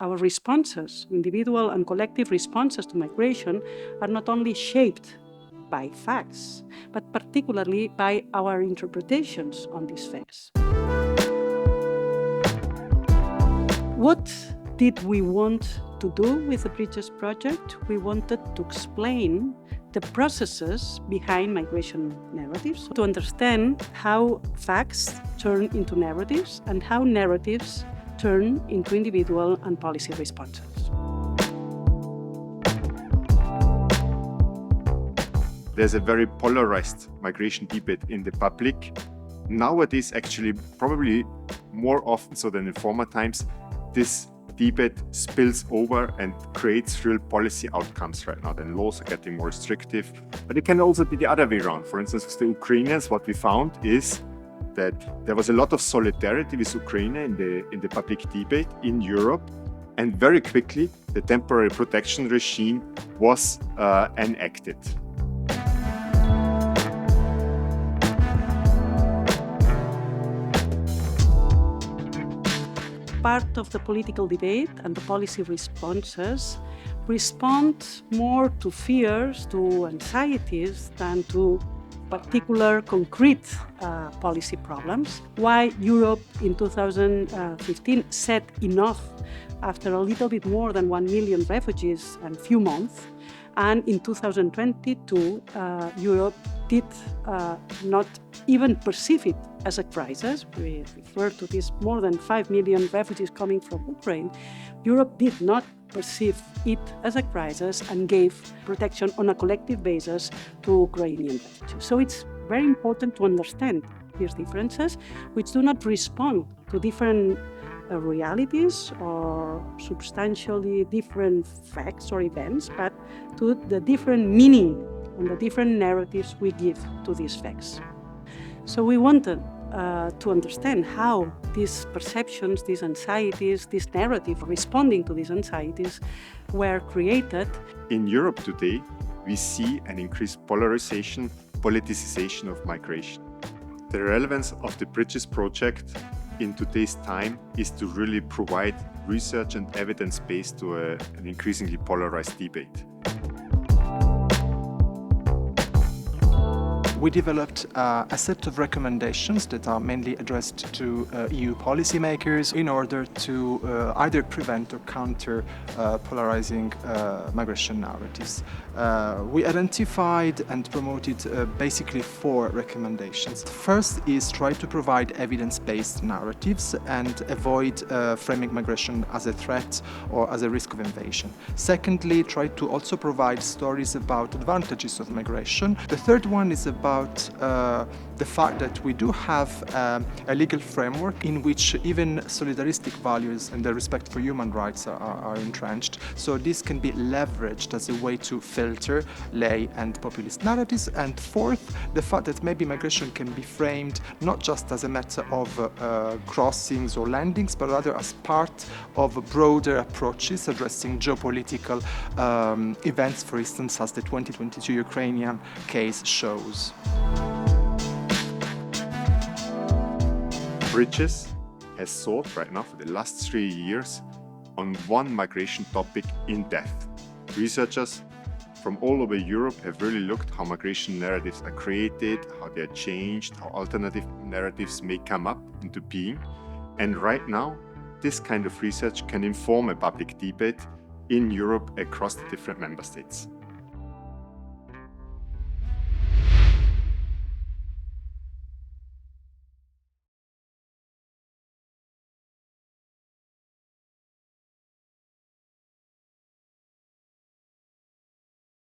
our responses, individual and collective responses to migration, are not only shaped by facts, but particularly by our interpretations on these facts. What did we want to do with the Bridges project? We wanted to explain the processes behind migration narratives, to understand how facts turn into narratives and how narratives turn into individual and policy responses. There's a very polarized migration debate in the public. Nowadays, actually, probably more often so than in former times, this debate spills over and creates real policy outcomes right now. Then laws are getting more restrictive, but it can also be the other way around. For instance, with the Ukrainians, what we found is that there was a lot of solidarity with Ukraine in the public debate in Europe, and very quickly the temporary protection regime was enacted. Part of the political debate and the policy responses respond more to fears, to anxieties, than to particular concrete policy problems. Why Europe in 2015 said enough after a little bit more than 1 million refugees in a few months, and in 2022 Europe did not even perceive it as a crisis. We refer to this more than 5 million refugees coming from Ukraine. Europe did not perceive it as a crisis and gave protection on a collective basis to Ukrainian refugees. So it's very important to understand these differences, which do not respond to different realities or substantially different facts or events, but to the different meaning and the different narratives we give to these facts. So we wanted to understand how these perceptions, these anxieties, this narrative responding to these anxieties were created. In Europe today, we see an increased polarisation, politicization of migration. The relevance of the Bridges project in today's time is to really provide research and evidence base to an increasingly polarized debate. We developed a set of recommendations that are mainly addressed to EU policymakers in order to either prevent or counter polarizing migration narratives. We identified and promoted basically 4 recommendations. First is try to provide evidence-based narratives and avoid framing migration as a threat or as a risk of invasion. Secondly, try to also provide stories about advantages of migration. The third one is about the fact that we do have a legal framework in which even solidaristic values and the respect for human rights are entrenched. So this can be leveraged as a way to filter lay and populist narratives. And fourth, the fact that maybe migration can be framed not just as a matter of crossings or landings, but rather as part of broader approaches addressing geopolitical events, for instance, as the 2022 Ukrainian case shows. Bridges has sought right now for the last 3 years on one migration topic in depth. Researchers from all over Europe have really looked how migration narratives are created, how they are changed, how alternative narratives may come up into being. And right now, this kind of research can inform a public debate in Europe across the different member states.